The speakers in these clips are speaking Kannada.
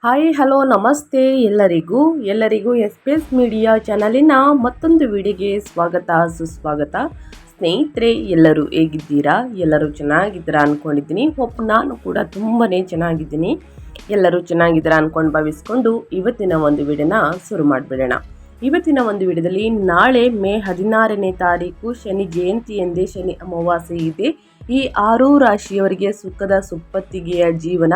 ಹಾಯ್ ಹಲೋ ನಮಸ್ತೆ ಎಲ್ಲರಿಗೂ ಎಸ್ ಪಿ ಎಸ್ ಮೀಡಿಯಾ ಚಾನಲಿನ ಮತ್ತೊಂದು ವಿಡಿಯೋಗೆ ಸ್ವಾಗತ ಸುಸ್ವಾಗತ. ಸ್ನೇಹಿತರೆ, ಎಲ್ಲರೂ ಹೇಗಿದ್ದೀರಾ? ಎಲ್ಲರೂ ಚೆನ್ನಾಗಿದ್ದೀರಾ ಅಂದ್ಕೊಂಡಿದ್ದೀನಿ. ನಾನು ಕೂಡ ತುಂಬಾ ಚೆನ್ನಾಗಿದ್ದೀನಿ. ಎಲ್ಲರೂ ಚೆನ್ನಾಗಿದ್ದೀರಾ ಅಂದ್ಕೊಂಡು ಭಾವಿಸ್ಕೊಂಡು ಇವತ್ತಿನ ಒಂದು ವಿಡಿಯೋನ ಶುರು ಮಾಡಿಬಿಡೋಣ. ಇವತ್ತಿನ ಒಂದು ವಿಡಿಯೋದಲ್ಲಿ ನಾಳೆ ಮೇ 16ನೇ ತಾರೀಕು ಶನಿ ಜಯಂತಿ ಎಂದೇ ಶನಿ ಅಮಾವಾಸ್ಯೆ ಇದೆ. ಈ 6 ರಾಶಿಯವರಿಗೆ ಸುಖದ ಸುಪ್ಪತ್ತಿಗೆಯ ಜೀವನ,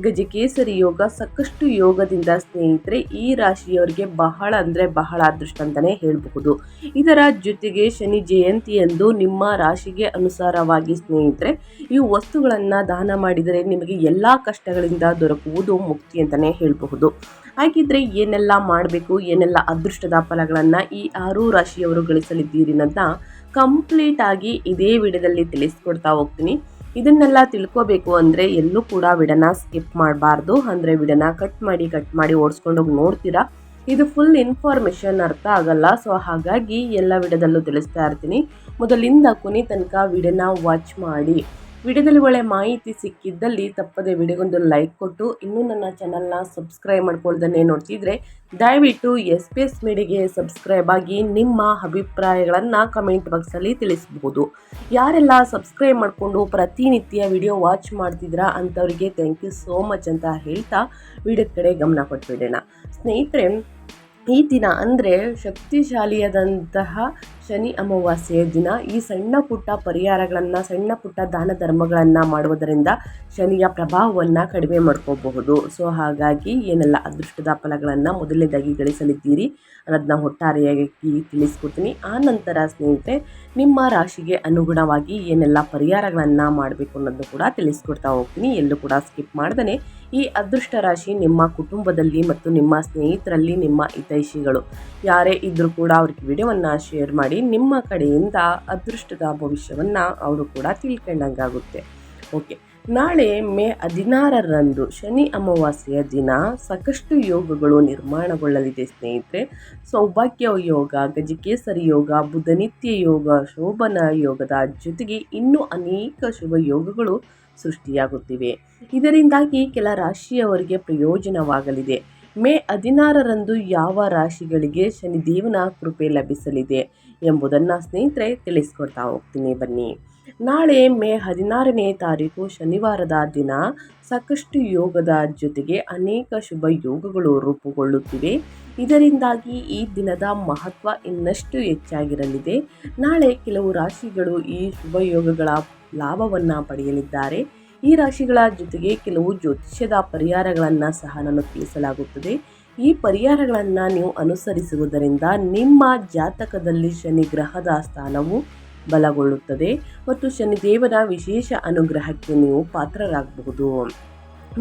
ಗಜಕೇಸರಿ ಯೋಗ, ಸಾಕಷ್ಟು ಯೋಗದಿಂದ ಸ್ನೇಹಿತರೆ ಈ ರಾಶಿಯವರಿಗೆ ಬಹಳ ಅಂದರೆ ಬಹಳ ಅದೃಷ್ಟ ಅಂತಲೇ ಹೇಳಬಹುದು. ಇದರ ಜೊತೆಗೆ ಶನಿ ಜಯಂತಿಯಂದು ನಿಮ್ಮ ರಾಶಿಗೆ ಅನುಸಾರವಾಗಿ ಸ್ನೇಹಿತರೆ ಈ ವಸ್ತುಗಳನ್ನು ದಾನ ಮಾಡಿದರೆ ನಿಮಗೆ ಎಲ್ಲ ಕಷ್ಟಗಳಿಂದ ದೊರಕುವುದು ಮುಕ್ತಿ ಅಂತಲೇ ಹೇಳಬಹುದು. ಹಾಗಿದ್ರೆ ಏನೆಲ್ಲ ಮಾಡಬೇಕು, ಏನೆಲ್ಲ ಅದೃಷ್ಟದ ಫಲಗಳನ್ನು ಈ 6 ರಾಶಿಯವರು ಗಳಿಸಲಿದ್ದೀರಿ ಅಂತ ಕಂಪ್ಲೀಟ್ ಆಗಿ ಇದೇ ವಿಡಿಯೋದಲ್ಲಿ ತಿಳಿಸ್ಕೊಡ್ತಾ ಹೋಗ್ತೀನಿ. ಇದನ್ನೆಲ್ಲ ತಿಳ್ಕೋಬೇಕು ಅಂದರೆ ಎಲ್ಲೂ ಕೂಡ ವಿಡಿಯೋನ ಸ್ಕಿಪ್ ಮಾಡಬಾರ್ದು. ಅಂದರೆ ವಿಡಿಯೋನ ಕಟ್ ಮಾಡಿ ಓಡಿಸ್ಕೊಂಡೋಗಿ ನೋಡ್ತೀರಾ, ಇದು ಫುಲ್ ಇನ್ಫಾರ್ಮೇಷನ್ ಅರ್ಥ ಆಗಲ್ಲ. ಸೊ ಹಾಗಾಗಿ ಎಲ್ಲ ವಿಡಿಯೋದಲ್ಲೂ ತಿಳಿಸ್ತಾ ಇರ್ತೀನಿ. ಮೊದಲಿಂದ ಕೊನೆ ತನಕ ವಿಡಿಯೋನ ವಾಚ್ ಮಾಡಿ. ವಿಡಿಯೋದಲ್ಲಿ ಒಳ್ಳೆ ಮಾಹಿತಿ ಸಿಕ್ಕಿದ್ದಲ್ಲಿ ತಪ್ಪದೆ ವಿಡಿಯೋಗೊಂದು ಲೈಕ್ ಕೊಟ್ಟು, ಇನ್ನೂ ನನ್ನ ಚಾನಲ್ನ ಸಬ್ಸ್ಕ್ರೈಬ್ ಮಾಡ್ಕೊಳ್ದೇ ನೋಡ್ತಿದ್ರೆ ದಯವಿಟ್ಟು ಎಸ್ ಪಿ ಎಸ್ ಮೀಡಿಯಾಗೆ ಸಬ್ಸ್ಕ್ರೈಬ್ ಆಗಿ ನಿಮ್ಮ ಅಭಿಪ್ರಾಯಗಳನ್ನು ಕಮೆಂಟ್ ಬಾಕ್ಸಲ್ಲಿ ತಿಳಿಸಬಹುದು. ಯಾರೆಲ್ಲ ಸಬ್ಸ್ಕ್ರೈಬ್ ಮಾಡಿಕೊಂಡು ಪ್ರತಿನಿತ್ಯ ವಿಡಿಯೋ ವಾಚ್ ಮಾಡ್ತಿದ್ದೀರಾ ಅಂಥವರಿಗೆ ಥ್ಯಾಂಕ್ ಯು ಸೋ ಮಚ್ ಅಂತ ಹೇಳ್ತಾ ವಿಡಿಯೋ ಕಡೆ ಗಮನ ಕೊಟ್ಬಿಡೋಣ. ಸ್ನೇಹಿತರೆ, ಈ ದಿನ ಅಂದರೆ ಶಕ್ತಿಶಾಲಿಯಾದಂತಹ ಶನಿ ಅಮಾವಾಸ್ಯೆಯ ದಿನ ಈ ಸಣ್ಣ ಪುಟ್ಟ ಪರಿಹಾರಗಳನ್ನು, ಸಣ್ಣ ಪುಟ್ಟ ದಾನ ಧರ್ಮಗಳನ್ನು ಮಾಡುವುದರಿಂದ ಶನಿಯ ಪ್ರಭಾವವನ್ನು ಕಡಿಮೆ ಮಾಡ್ಕೋಬಹುದು. ಸೊ ಹಾಗಾಗಿ ಏನೆಲ್ಲ ಅದೃಷ್ಟದ ಫಲಗಳನ್ನು ಮೊದಲನೇದಾಗಿ ಗಳಿಸಲಿದ್ದೀರಿ ಅನ್ನೋದನ್ನ ಒಟ್ಟಾರೆಯಾಗಿ ತಿಳಿಸ್ಕೊಡ್ತೀನಿ. ಆ ನಂತರ ಸ್ನೇಹಿತರೆ ನಿಮ್ಮ ರಾಶಿಗೆ ಅನುಗುಣವಾಗಿ ಏನೆಲ್ಲ ಪರಿಹಾರಗಳನ್ನು ಮಾಡಬೇಕು ಅನ್ನೋದನ್ನು ಕೂಡ ತಿಳಿಸ್ಕೊಡ್ತಾ ಹೋಗ್ತೀನಿ. ಎಲ್ಲೂ ಕೂಡ ಸ್ಕಿಪ್ ಮಾಡ್ದೇ ಈ ಅದೃಷ್ಟ ರಾಶಿ ನಿಮ್ಮ ಕುಟುಂಬದಲ್ಲಿ ಮತ್ತು ನಿಮ್ಮ ಸ್ನೇಹಿತರಲ್ಲಿ, ನಿಮ್ಮ ಹಿತೈಷಿಗಳು ಯಾರೇ ಇದ್ದರೂ ಕೂಡ ಅವ್ರಿಗೆ ವಿಡಿಯೋವನ್ನು ಶೇರ್ ಮಾಡಿ. ನಿಮ್ಮ ಕಡೆಯಿಂದ ಅದೃಷ್ಟದ ಭವಿಷ್ಯವನ್ನು ಅವರು ಕೂಡ ತಿಳ್ಕೊಂಡಂಗಾಗುತ್ತೆ. ಓಕೆ, ನಾಳೆ ಮೇ 16ರಂದು ಶನಿ ಅಮಾವಾಸ್ಯೆಯ ದಿನ ಸಾಕಷ್ಟು ಯೋಗಗಳು ನಿರ್ಮಾಣಗೊಳ್ಳಲಿದೆ ಸ್ನೇಹಿತರೆ. ಸೌಭಾಗ್ಯ ಯೋಗ, ಗಜಕೇಸರಿ ಯೋಗ, ಬುಧನಿತ್ಯ ಯೋಗ, ಶೋಭನ ಯೋಗದ ಜೊತೆಗೆ ಇನ್ನೂ ಅನೇಕ ಶುಭ ಯೋಗಗಳು ಸೃಷ್ಟಿಯಾಗುತ್ತಿವೆ. ಇದರಿಂದಾಗಿ ಕೆಲ ರಾಶಿಯವರಿಗೆ ಪ್ರಯೋಜನವಾಗಲಿದೆ. ಮೇ 16ರಂದು ಯಾವ ರಾಶಿಗಳಿಗೆ ಶನಿದೇವನ ಕೃಪೆ ಲಭಿಸಲಿದೆ ಎಂಬುದನ್ನು ಸ್ನೇಹಿತರೆ ತಿಳಿಸ್ಕೊಡ್ತಾ ಹೋಗ್ತೀನಿ ಬನ್ನಿ. ನಾಳೆ ಮೇ 16ನೇ ತಾರೀಕು ಶನಿವಾರದ ದಿನ ಸಾಕಷ್ಟು ಯೋಗದ ಜೊತೆಗೆ ಅನೇಕ ಶುಭ ಯೋಗಗಳು ರೂಪುಗೊಳ್ಳುತ್ತಿವೆ. ಇದರಿಂದಾಗಿ ಈ ದಿನದ ಮಹತ್ವ ಇನ್ನಷ್ಟು ಹೆಚ್ಚಾಗಿರಲಿದೆ. ನಾಳೆ ಕೆಲವು ರಾಶಿಗಳು ಈ ಶುಭ ಯೋಗಗಳ ಲಾಭವನ್ನು ಪಡೆಯಲಿದ್ದಾರೆ. ಈ ರಾಶಿಗಳ ಜೊತೆಗೆ ಕೆಲವು ಜ್ಯೋತಿಷ್ಯದ ಪರಿಹಾರಗಳನ್ನು ಸಹ ನಾನು ತಿಳಿಸಲಾಗುತ್ತದೆ. ಈ ಪರಿಹಾರಗಳನ್ನು ನೀವು ಅನುಸರಿಸುವುದರಿಂದ ನಿಮ್ಮ ಜಾತಕದಲ್ಲಿ ಶನಿ ಗ್ರಹದ ಸ್ಥಾನವು ಬಲಗೊಳ್ಳುತ್ತದೆ ಮತ್ತು ಶನಿದೇವನ ವಿಶೇಷ ಅನುಗ್ರಹಕ್ಕೆ ನೀವು ಪಾತ್ರರಾಗಬಹುದು.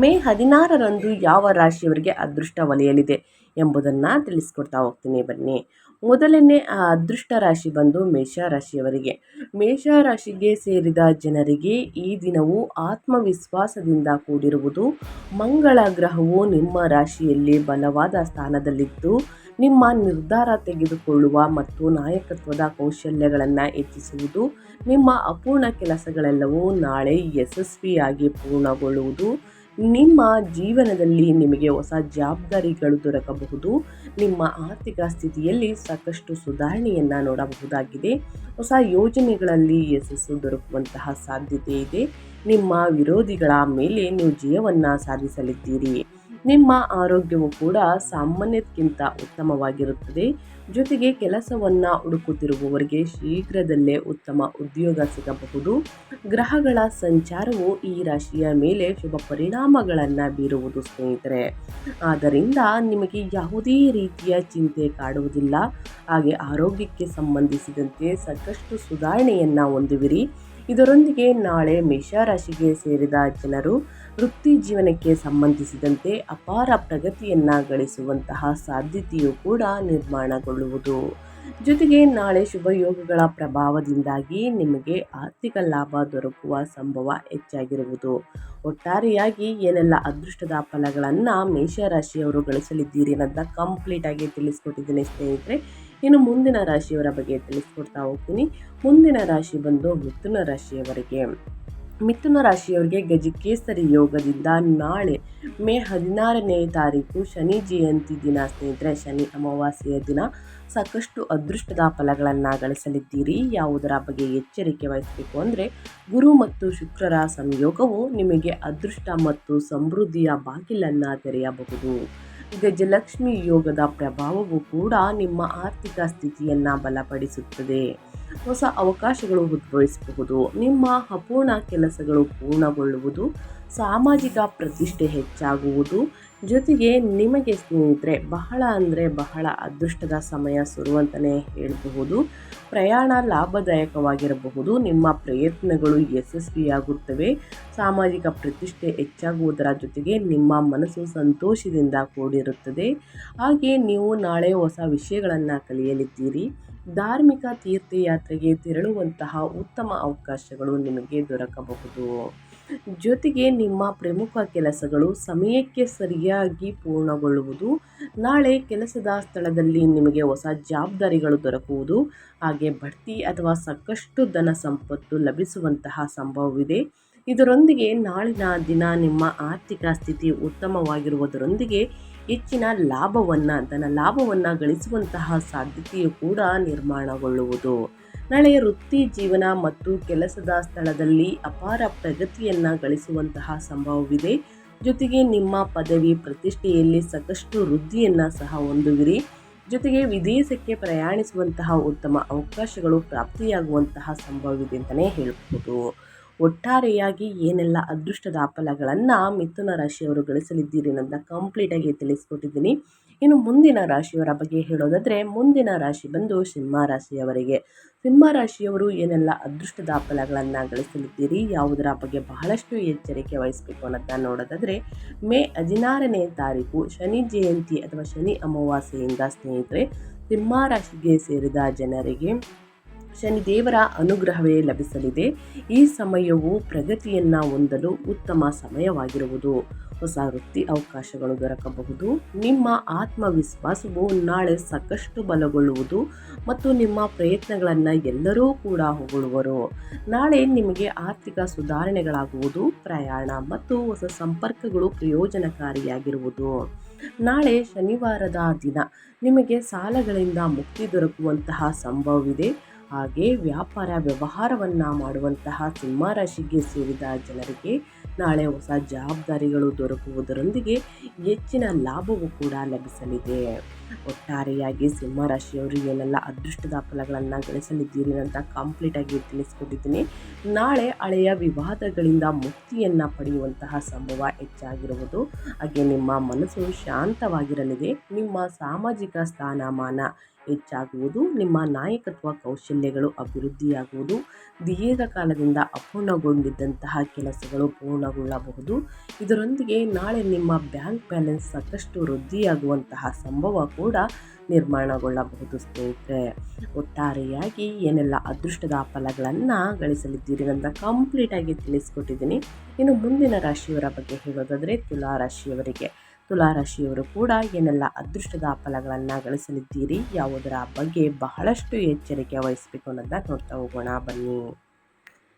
ಮೇ 16ರಂದು ಯಾವ ರಾಶಿಯವರಿಗೆ ಅದೃಷ್ಟ ಒಲಿಯಲಿದೆ ಎಂಬುದನ್ನು ತಿಳಿಸ್ಕೊಡ್ತಾ ಹೋಗ್ತೀನಿ ಬನ್ನಿ. ಮೊದಲನೇ ಅದೃಷ್ಟ ರಾಶಿ ಬಂದು ಮೇಷರಾಶಿಯವರಿಗೆ. ಮೇಷರಾಶಿಗೆ ಸೇರಿದ ಜನರಿಗೆ ಈ ದಿನವು ಆತ್ಮವಿಶ್ವಾಸದಿಂದ ಕೂಡಿರುವುದು. ಮಂಗಳ ಗ್ರಹವು ನಿಮ್ಮ ರಾಶಿಯಲ್ಲಿ ಬಲವಾದ ಸ್ಥಾನದಲ್ಲಿದ್ದು ನಿಮ್ಮ ನಿರ್ಧಾರ ತೆಗೆದುಕೊಳ್ಳುವ ಮತ್ತು ನಾಯಕತ್ವದ ಕೌಶಲ್ಯಗಳನ್ನು ಹೆಚ್ಚಿಸುವುದು. ನಿಮ್ಮ ಅಪೂರ್ಣ ಕೆಲಸಗಳೆಲ್ಲವೂ ನಾಳೆ ಯಶಸ್ವಿಯಾಗಿ ಪೂರ್ಣಗೊಳ್ಳುವುದು. ನಿಮ್ಮ ಜೀವನದಲ್ಲಿ ನಿಮಗೆ ಹೊಸ ಜವಾಬ್ದಾರಿಗಳು ದೊರಕಬಹುದು. ನಿಮ್ಮ ಆರ್ಥಿಕ ಸ್ಥಿತಿಯಲ್ಲಿ ಸಾಕಷ್ಟು ಸುಧಾರಣೆಯನ್ನು ನೋಡಬಹುದಾಗಿದೆ. ಹೊಸ ಯೋಜನೆಗಳಲ್ಲಿ ಯಶಸ್ಸು ದೊರಕುವಂತಹ ಸಾಧ್ಯತೆ ಇದೆ. ನಿಮ್ಮ ವಿರೋಧಿಗಳ ಮೇಲೆ ನೀವು ಜಯವನ್ನು ಸಾಧಿಸಲಿದ್ದೀರಿ. ನಿಮ್ಮ ಆರೋಗ್ಯವು ಕೂಡ ಸಾಮಾನ್ಯಕ್ಕಿಂತ ಉತ್ತಮವಾಗಿರುತ್ತದೆ. ಜೊತೆಗೆ ಕೆಲಸವನ್ನು ಹುಡುಕುತ್ತಿರುವವರಿಗೆ ಶೀಘ್ರದಲ್ಲೇ ಉತ್ತಮ ಉದ್ಯೋಗ ಸಿಗಬಹುದು. ಗ್ರಹಗಳ ಸಂಚಾರವು ಈ ರಾಶಿಯ ಮೇಲೆ ಶುಭ ಪರಿಣಾಮಗಳನ್ನು ಬೀರುವುದು ಸ್ನೇಹಿತರೆ. ಆದ್ದರಿಂದ ನಿಮಗೆ ಯಾವುದೇ ರೀತಿಯ ಚಿಂತೆ ಕಾಡುವುದಿಲ್ಲ. ಹಾಗೆ ಆರೋಗ್ಯಕ್ಕೆ ಸಂಬಂಧಿಸಿದಂತೆ ಸಾಕಷ್ಟು ಸುಧಾರಣೆಯನ್ನು ಹೊಂದುವಿರಿ. ಇದರೊಂದಿಗೆ ನಾಳೆ ಮೇಷರಾಶಿಗೆ ಸೇರಿದ ಜನರು ವೃತ್ತಿ ಜೀವನಕ್ಕೆ ಸಂಬಂಧಿಸಿದಂತೆ ಅಪಾರ ಪ್ರಗತಿಯನ್ನು ಗಳಿಸುವಂತಹ ಸಾಧ್ಯತೆಯು ಕೂಡ ನಿರ್ಮಾಣಗೊಳ್ಳುವುದು. ಜೊತೆಗೆ ನಾಳೆ ಶುಭ ಯೋಗಗಳ ಪ್ರಭಾವದಿಂದಾಗಿ ನಿಮಗೆ ಆರ್ಥಿಕ ಲಾಭ ದೊರಕುವ ಸಂಭವ ಹೆಚ್ಚಾಗಿರುವುದು. ಒಟ್ಟಾರೆಯಾಗಿ ಏನೆಲ್ಲ ಅದೃಷ್ಟದ ಫಲಗಳನ್ನು ಮೇಷರಾಶಿಯವರು ಗಳಿಸಲಿದ್ದೀರಿ ಅನ್ನೋದನ್ನ ಕಂಪ್ಲೀಟಾಗಿ ತಿಳಿಸ್ಕೊಟ್ಟಿದ್ದೀನಿ ಸ್ನೇಹಿತರೆ. ಇನ್ನು ಮುಂದಿನ ರಾಶಿಯವರ ಬಗ್ಗೆ ತಿಳಿಸ್ಕೊಡ್ತಾ ಹೋಗ್ತೀನಿ. ಮುಂದಿನ ರಾಶಿ ಬಂದು ಮಿಥುನ ರಾಶಿಯವರಿಗೆ. ಮಿಥುನ ರಾಶಿಯವರಿಗೆ ಗಜಕೇಸರಿ ಯೋಗದಿಂದ ನಾಳೆ ಮೇ 16ನೇ ತಾರೀಕು ಶನಿ ಜಯಂತಿ ದಿನ ಸ್ನೇಹಿತರೆ, ಶನಿ ಅಮಾವಾಸ್ಯೆಯ ದಿನ ಸಾಕಷ್ಟು ಅದೃಷ್ಟದ ಫಲಗಳನ್ನು ಗಳಿಸಲಿದ್ದೀರಿ. ಯಾವುದರ ಬಗ್ಗೆ ಎಚ್ಚರಿಕೆ ವಹಿಸಬೇಕು ಅಂದರೆ, ಗುರು ಮತ್ತು ಶುಕ್ರರ ಸಂಯೋಗವು ನಿಮಗೆ ಅದೃಷ್ಟ ಮತ್ತು ಸಮೃದ್ಧಿಯ ಬಾಗಿಲನ್ನು ತೆರೆಯಬಹುದು. ಗಜಲಕ್ಷ್ಮಿ ಯೋಗದ ಪ್ರಭಾವವು ಕೂಡ ನಿಮ್ಮ ಆರ್ಥಿಕ ಸ್ಥಿತಿಯನ್ನು ಬಲಪಡಿಸುತ್ತದೆ. ಹೊಸ ಅವಕಾಶಗಳು ಉದ್ಭವಿಸಬಹುದು. ನಿಮ್ಮ ಅಪೂರ್ಣ ಕೆಲಸಗಳು ಪೂರ್ಣಗೊಳ್ಳುವುದು, ಸಾಮಾಜಿಕ ಪ್ರತಿಷ್ಠೆ ಹೆಚ್ಚಾಗುವುದು. ಜೊತೆಗೆ ನಿಮಗೆ ಸ್ನೇಹಿತರೆ ಬಹಳ ಅದೃಷ್ಟದ ಸಮಯ ಶುರು ಅಂತಲೇ ಹೇಳಬಹುದು. ಪ್ರಯಾಣ ಲಾಭದಾಯಕವಾಗಿರಬಹುದು. ನಿಮ್ಮ ಪ್ರಯತ್ನಗಳು ಯಶಸ್ವಿಯಾಗುತ್ತವೆ. ಸಾಮಾಜಿಕ ಪ್ರತಿಷ್ಠೆ ಹೆಚ್ಚಾಗುವುದರ ಜೊತೆಗೆ ನಿಮ್ಮ ಮನಸ್ಸು ಸಂತೋಷದಿಂದ ಕೂಡಿರುತ್ತದೆ. ಹಾಗೆ ನೀವು ನಾಳೆ ಹೊಸ ವಿಷಯಗಳನ್ನು ಕಲಿಯಲಿದ್ದೀರಿ. ಧಾರ್ಮಿಕ ತೀರ್ಥಯಾತ್ರೆಗೆ ತೆರಳುವಂತಹ ಉತ್ತಮ ಅವಕಾಶಗಳು ನಿಮಗೆ ದೊರಕಬಹುದು. ಜೊತೆಗೆ ನಿಮ್ಮ ಪ್ರಮುಖ ಕೆಲಸಗಳು ಸಮಯಕ್ಕೆ ಸರಿಯಾಗಿ ಪೂರ್ಣಗೊಳ್ಳುವುದು. ನಾಳೆ ಕೆಲಸದ ಸ್ಥಳದಲ್ಲಿ ನಿಮಗೆ ಹೊಸ ಜವಾಬ್ದಾರಿಗಳು ದೊರಕುವುದು. ಹಾಗೆ ಬಡ್ತಿ ಅಥವಾ ಸಾಕಷ್ಟು ಧನ ಸಂಪತ್ತು ಲಭಿಸುವಂತಹ ಸಂಭವವಿದೆ. ಇದರೊಂದಿಗೆ ನಾಳಿನ ದಿನ ನಿಮ್ಮ ಆರ್ಥಿಕ ಸ್ಥಿತಿ ಉತ್ತಮವಾಗಿರುವುದರೊಂದಿಗೆ ಹೆಚ್ಚಿನ ಧನ ಲಾಭವನ್ನು ಗಳಿಸುವಂತಹ ಸಾಧ್ಯತೆಯು ಕೂಡ ನಿರ್ಮಾಣಗೊಳ್ಳುವುದು. ನಾಳೆ ವೃತ್ತಿ ಜೀವನ ಮತ್ತು ಕೆಲಸದ ಸ್ಥಳದಲ್ಲಿ ಅಪಾರ ಪ್ರಗತಿಯನ್ನು ಗಳಿಸುವಂತಹ ಸಂಭವವಿದೆ. ಜೊತೆಗೆ ನಿಮ್ಮ ಪದವಿ ಪ್ರತಿಷ್ಠೆಯಲ್ಲಿ ಸಾಕಷ್ಟು ವೃದ್ಧಿಯನ್ನು ಸಹ ಹೊಂದುವಿರಿ. ಜೊತೆಗೆ ವಿದೇಶಕ್ಕೆ ಪ್ರಯಾಣಿಸುವಂತಹ ಉತ್ತಮ ಅವಕಾಶಗಳು ಪ್ರಾಪ್ತಿಯಾಗುವಂತಹ ಸಂಭವವಿದೆ ಅಂತಲೇ ಹೇಳ್ಬೋದು. ಒಟ್ಟಾರೆಯಾಗಿ ಏನೆಲ್ಲ ಅದೃಷ್ಟದ ಫಲಗಳನ್ನು ಮಿಥುನ ರಾಶಿಯವರು ಗಳಿಸಲಿದ್ದೀರಿ ಅಂತ ಕಂಪ್ಲೀಟಾಗಿ ತಿಳಿಸ್ಕೊಟ್ಟಿದ್ದೀನಿ. ಇನ್ನು ಮುಂದಿನ ರಾಶಿಯವರ ಬಗ್ಗೆ ಹೇಳೋದಾದರೆ, ಮುಂದಿನ ರಾಶಿ ಬಂದು ಸಿಂಹ ರಾಶಿಯವರಿಗೆ. ಸಿಂಹ ರಾಶಿಯವರು ಏನೆಲ್ಲ ಅದೃಷ್ಟದ ಫಲಗಳನ್ನು ಗಳಿಸಲಿದ್ದೀರಿ, ಯಾವುದರ ಬಗ್ಗೆ ಬಹಳಷ್ಟು ಎಚ್ಚರಿಕೆ ವಹಿಸಬೇಕು ಅನ್ನೋದನ್ನ ನೋಡೋದಾದರೆ, ಮೇ 16ನೇ ತಾರೀಕು ಶನಿ ಜಯಂತಿ ಅಥವಾ ಶನಿ ಅಮಾವಾಸ್ಯೆಯಿಂದ ಸ್ನೇಹಿತರೆ, ಸಿಂಹ ರಾಶಿಗೆ ಸೇರಿದ ಜನರಿಗೆ ಶನಿದೇವರ ಅನುಗ್ರಹವೇ ಲಭಿಸಲಿದೆ. ಈ ಸಮಯವು ಪ್ರಗತಿಯನ್ನು ಹೊಂದಲು ಉತ್ತಮ ಸಮಯವಾಗಿರುವುದು. ಹೊಸ ವೃತ್ತಿ ಅವಕಾಶಗಳು ದೊರಕಬಹುದು. ನಿಮ್ಮ ಆತ್ಮವಿಶ್ವಾಸವು ನಾಳೆ ಸಾಕಷ್ಟು ಬಲಗೊಳ್ಳುವುದು ಮತ್ತು ನಿಮ್ಮ ಪ್ರಯತ್ನಗಳನ್ನು ಎಲ್ಲರೂ ಕೂಡ ಹೊಗಳುವರು. ನಾಳೆ ನಿಮಗೆ ಆರ್ಥಿಕ ಸುಧಾರಣೆಗಳಾಗುವುದು. ಪ್ರಯಾಣ ಮತ್ತು ಹೊಸ ಸಂಪರ್ಕಗಳು ಪ್ರಯೋಜನಕಾರಿಯಾಗಿರುವುದು. ನಾಳೆ ಶನಿವಾರದ ದಿನ ನಿಮಗೆ ಸಾಲಗಳಿಂದ ಮುಕ್ತಿ ದೊರಕುವಂತಹ ಸಂಭವವಿದೆ. ಹಾಗೆ ವ್ಯಾಪಾರ ವ್ಯವಹಾರವನ್ನು ಮಾಡುವಂತಹ ಸಿಂಹ ರಾಶಿಗೆ ಸೇರಿದ ಜನರಿಗೆ ನಾಳೆ ಹೊಸ ಜವಾಬ್ದಾರಿಗಳು ದೊರಕುವುದರೊಂದಿಗೆ ಹೆಚ್ಚಿನ ಲಾಭವೂ ಕೂಡ ಲಭಿಸಲಿದೆ. ಒಟ್ಟಾರೆಯಾಗಿ ಸಿಂಹ ರಾಶಿಯವರು ಏನೆಲ್ಲ ಅದೃಷ್ಟದ ಫಲಗಳನ್ನು ಗಳಿಸಲಿದ್ದೀರಿ ಅಂತ ಕಂಪ್ಲೀಟಾಗಿ ತಿಳಿಸ್ಕೊಟ್ಟಿದ್ದೀನಿ. ನಾಳೆ ಹಳೆಯ ವಿವಾದಗಳಿಂದ ಮುಕ್ತಿಯನ್ನು ಪಡೆಯುವಂತಹ ಸಂಭವ ಹೆಚ್ಚಾಗಿರುವುದು. ಹಾಗೆ ನಿಮ್ಮ ಮನಸ್ಸು ಶಾಂತವಾಗಿರಲಿದೆ. ನಿಮ್ಮ ಸಾಮಾಜಿಕ ಸ್ಥಾನಮಾನ ಹೆಚ್ಚಾಗುವುದು. ನಿಮ್ಮ ನಾಯಕತ್ವ ಕೌಶಲ್ಯಗಳು ಅಭಿವೃದ್ಧಿಯಾಗುವುದು. ದೀರ್ಘಕಾಲದಿಂದ ಅಪೂರ್ಣಗೊಂಡಿದ್ದಂತಹ ಕೆಲಸಗಳು ಪೂರ್ಣಗೊಳ್ಳಬಹುದು. ಇದರೊಂದಿಗೆ ನಾಳೆ ನಿಮ್ಮ ಬ್ಯಾಂಕ್ ಬ್ಯಾಲೆನ್ಸ್ ಸಾಕಷ್ಟು ವೃದ್ಧಿಯಾಗುವಂತಹ ಸಂಭವ ಕೂಡ ನಿರ್ಮಾಣಗೊಳ್ಳಬಹುದು ಸ್ನೇಹಿತರೆ. ಒಟ್ಟಾರೆಯಾಗಿ ಏನೆಲ್ಲ ಅದೃಷ್ಟದ ಫಲಗಳನ್ನು ಗಳಿಸಲಿದ್ದೀರಿ ಅಂತ ಕಂಪ್ಲೀಟಾಗಿ ತಿಳಿಸ್ಕೊಟ್ಟಿದ್ದೀನಿ. ಇನ್ನು ಮುಂದಿನ ರಾಶಿಯವರ ಬಗ್ಗೆ ಹೇಳೋದಾದರೆ, ತುಲಾರಾಶಿಯವರು ಕೂಡ ಏನೆಲ್ಲ ಅದೃಷ್ಟದ ಫಲಗಳನ್ನು ಗಳಿಸಲಿದ್ದೀರಿ, ಯಾವುದರ ಬಗ್ಗೆ ಬಹಳಷ್ಟು ಎಚ್ಚರಿಕೆ ವಹಿಸಬೇಕು ಅನ್ನೋದನ್ನ ನೋಡ್ತಾ ಹೋಗೋಣ ಬನ್ನಿ.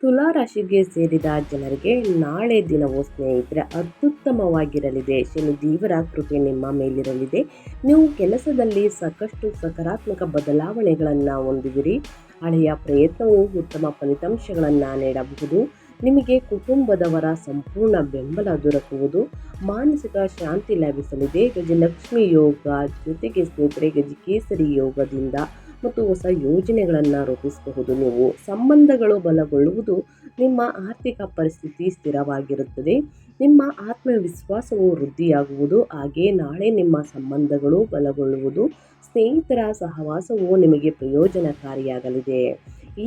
ತುಲಾರಾಶಿಗೆ ಸೇರಿದ ಜನರಿಗೆ ನಾಳೆ ದಿನವೂ ಸ್ನೇಹಿತರೆ ಅತ್ಯುತ್ತಮವಾಗಿರಲಿದೆ. ಶನಿದೇವರ ಕೃಪೆ ನಿಮ್ಮ ಮೇಲಿರಲಿದೆ. ನೀವು ಕೆಲಸದಲ್ಲಿ ಸಾಕಷ್ಟು ಸಕಾರಾತ್ಮಕ ಬದಲಾವಣೆಗಳನ್ನು ಹೊಂದುವಿರಿ. ಹಳೆಯ ಪ್ರಯತ್ನವು ಉತ್ತಮ ಫಲಿತಾಂಶಗಳನ್ನು ನೀಡಬಹುದು. ನಿಮಗೆ ಕುಟುಂಬದವರ ಸಂಪೂರ್ಣ ಬೆಂಬಲ ದೊರಕುವುದು. ಮಾನಸಿಕ ಶಾಂತಿ ಲಭಿಸಲಿದೆ. ಗಜಲಕ್ಷ್ಮಿ ಯೋಗ ಜೊತೆಗೆ ಸ್ನೇಹಿತರೆ ಗಜಕೇಸರಿ ಯೋಗದಿಂದ ಮತ್ತು ಹೊಸ ಯೋಜನೆಗಳನ್ನು ರೂಪಿಸಬಹುದು. ನೀವು ಸಂಬಂಧಗಳು ಬಲಗೊಳ್ಳುವುದು. ನಿಮ್ಮ ಆರ್ಥಿಕ ಪರಿಸ್ಥಿತಿ ಸ್ಥಿರವಾಗಿರುತ್ತದೆ. ನಿಮ್ಮ ಆತ್ಮವಿಶ್ವಾಸವು ವೃದ್ಧಿಯಾಗುವುದು. ಹಾಗೆ ನಾಳೆ ನಿಮ್ಮ ಸಂಬಂಧಗಳು ಬಲಗೊಳ್ಳುವುದು. ಸ್ನೇಹಿತರ ಸಹವಾಸವು ನಿಮಗೆ ಪ್ರಯೋಜನಕಾರಿಯಾಗಲಿದೆ.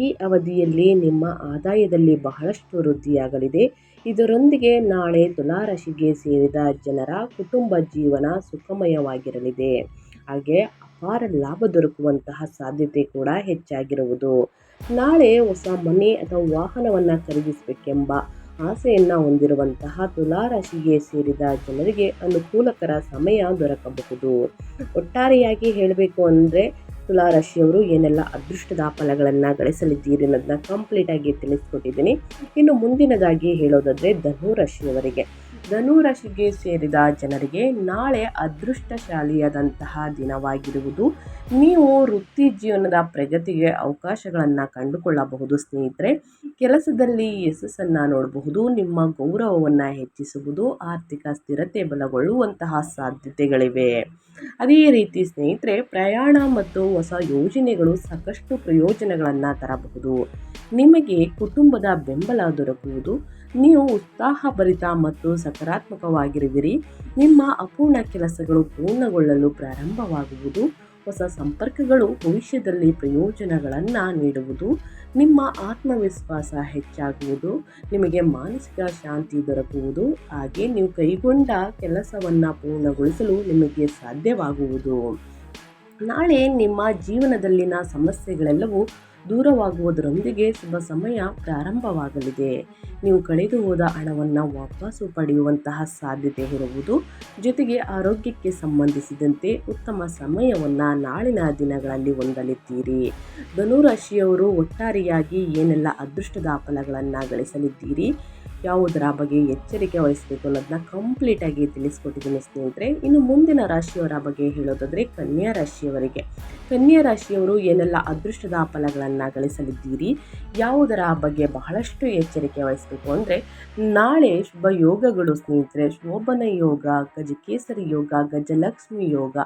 ಈ ಅವಧಿಯಲ್ಲಿ ನಿಮ್ಮ ಆದಾಯದಲ್ಲಿ ಬಹಳಷ್ಟು ವೃದ್ಧಿಯಾಗಲಿದೆ. ಇದರೊಂದಿಗೆ ನಾಳೆ ತುಲಾರಾಶಿಗೆ ಸೇರಿದ ಜನರ ಕುಟುಂಬ ಜೀವನ ಸುಖಮಯವಾಗಿರಲಿದೆ. ಹಾಗೆ ಅಪಾರ ಲಾಭ ದೊರಕುವಂತಹ ಸಾಧ್ಯತೆ ಕೂಡ ಹೆಚ್ಚಾಗಿರುವುದು. ನಾಳೆ ಹೊಸ ಮನೆ ಅಥವಾ ವಾಹನವನ್ನು ಖರೀದಿಸಬೇಕೆಂಬ ಆಸೆಯನ್ನು ಹೊಂದಿರುವಂತಹ ತುಲಾರಾಶಿಗೆ ಸೇರಿದ ಜನರಿಗೆ ಅನುಕೂಲಕರ ಸಮಯ ದೊರಕಬಹುದು. ಒಟ್ಟಾರೆಯಾಗಿ ಹೇಳಬೇಕು ಅಂದರೆ ತುಲಾ ರಾಶಿಯವರು ಏನೆಲ್ಲ ಅದೃಷ್ಟದ ಫಲಗಳನ್ನು ಗಳಿಸಲಿದ್ದೀರಿ ಅನ್ನೋದನ್ನ ಕಂಪ್ಲೀಟಾಗಿ ತಿಳಿಸ್ಕೊಟ್ಟಿದ್ದೀನಿ. ಇನ್ನು ಮುಂದಿನದಾಗಿ ಹೇಳೋದಾದರೆ ಧನು ರಾಶಿಯವರಿಗೆ. ಧನು ರಾಶಿಗೆ ಸೇರಿದ ಜನರಿಗೆ ನಾಳೆ ಅದೃಷ್ಟಶಾಲಿಯಾದಂತಹ ದಿನವಾಗಿರುವುದು. ನೀವು ವೃತ್ತಿ ಜೀವನದ ಪ್ರಗತಿಗೆ ಅವಕಾಶಗಳನ್ನು ಕಂಡುಕೊಳ್ಳಬಹುದು ಸ್ನೇಹಿತರೆ. ಕೆಲಸದಲ್ಲಿ ಯಶಸ್ಸನ್ನು ನೋಡಬಹುದು. ನಿಮ್ಮ ಗೌರವವನ್ನು ಹೆಚ್ಚಿಸುವುದು, ಆರ್ಥಿಕ ಸ್ಥಿರತೆ ಬಲಗೊಳ್ಳುವಂತಹ ಸಾಧ್ಯತೆಗಳಿವೆ. ಅದೇ ರೀತಿ ಸ್ನೇಹಿತರೆ, ಪ್ರಯಾಣ ಮತ್ತು ಹೊಸ ಯೋಜನೆಗಳು ಸಾಕಷ್ಟು ಪ್ರಯೋಜನಗಳನ್ನು ತರಬಹುದು. ನಿಮಗೆ ಕುಟುಂಬದ ಬೆಂಬಲ ದೊರಕುವುದು. ನೀವು ಉತ್ಸಾಹಭರಿತ ಮತ್ತು ಸಕಾರಾತ್ಮಕವಾಗಿರುವಿರಿ. ನಿಮ್ಮ ಅಪೂರ್ಣ ಕೆಲಸಗಳು ಪೂರ್ಣಗೊಳ್ಳಲು ಪ್ರಾರಂಭವಾಗುವುದು. ಹೊಸ ಸಂಪರ್ಕಗಳು ಭವಿಷ್ಯದಲ್ಲಿ ಪ್ರಯೋಜನಗಳನ್ನು ನೀಡುವುದು. ನಿಮ್ಮ ಆತ್ಮವಿಶ್ವಾಸ ಹೆಚ್ಚಾಗುವುದು. ನಿಮಗೆ ಮಾನಸಿಕ ಶಾಂತಿ ದೊರಕುವುದು. ಹಾಗೆ ನೀವು ಕೈಗೊಂಡ ಕೆಲಸವನ್ನು ಪೂರ್ಣಗೊಳಿಸಲು ನಿಮಗೆ ಸಾಧ್ಯವಾಗುವುದು. ನಾಳೆ ನಿಮ್ಮ ಜೀವನದಲ್ಲಿನ ಸಮಸ್ಯೆಗಳೆಲ್ಲವೂ ದೂರವಾಗುವುದರೊಂದಿಗೆ ಶುಭ ಸಮಯ ಪ್ರಾರಂಭವಾಗಲಿದೆ. ನೀವು ಕಳೆದು ಹೋದ ಹಣವನ್ನು ವಾಪಸ್ಸು ಪಡೆಯುವಂತಹ ಸಾಧ್ಯತೆ ಇರುವುದು. ಜೊತೆಗೆ ಆರೋಗ್ಯಕ್ಕೆ ಸಂಬಂಧಿಸಿದಂತೆ ಉತ್ತಮ ಸಮಯವನ್ನು ನಾಳಿನ ದಿನಗಳಲ್ಲಿ ಹೊಂದಲಿದ್ದೀರಿ. ಧನುರಾಶಿಯವರು ಒಟ್ಟಾರೆಯಾಗಿ ಏನೆಲ್ಲ ಅದೃಷ್ಟದ ಫಲಗಳನ್ನು ಗಳಿಸಲಿದ್ದೀರಿ, ಯಾವುದರ ಬಗ್ಗೆ ಎಚ್ಚರಿಕೆ ವಹಿಸಬೇಕು ಅನ್ನೋದನ್ನ ಕಂಪ್ಲೀಟಾಗಿ ತಿಳಿಸ್ಕೊಟ್ಟಿದ್ದೀನಿ ಸ್ನೇಹಿತರೆ. ಇನ್ನು ಮುಂದಿನ ರಾಶಿಯವರ ಬಗ್ಗೆ ಹೇಳೋದಾದರೆ ಕನ್ಯಾ ರಾಶಿಯವರಿಗೆ. ಕನ್ಯಾ ರಾಶಿಯವರು ಏನೆಲ್ಲ ಅದೃಷ್ಟದ ಫಲಗಳನ್ನು ಗಳಿಸಲಿದ್ದೀರಿ, ಯಾವುದರ ಬಗ್ಗೆ ಬಹಳಷ್ಟು ಎಚ್ಚರಿಕೆ ವಹಿಸಬೇಕು ಅಂದರೆ, ನಾಳೆ ಶುಭ ಯೋಗಗಳು ಸ್ನೇಹಿತರೆ. ಶೋಭನ ಯೋಗ, ಗಜಕೇಸರಿ ಯೋಗ, ಗಜಲಕ್ಷ್ಮಿ ಯೋಗ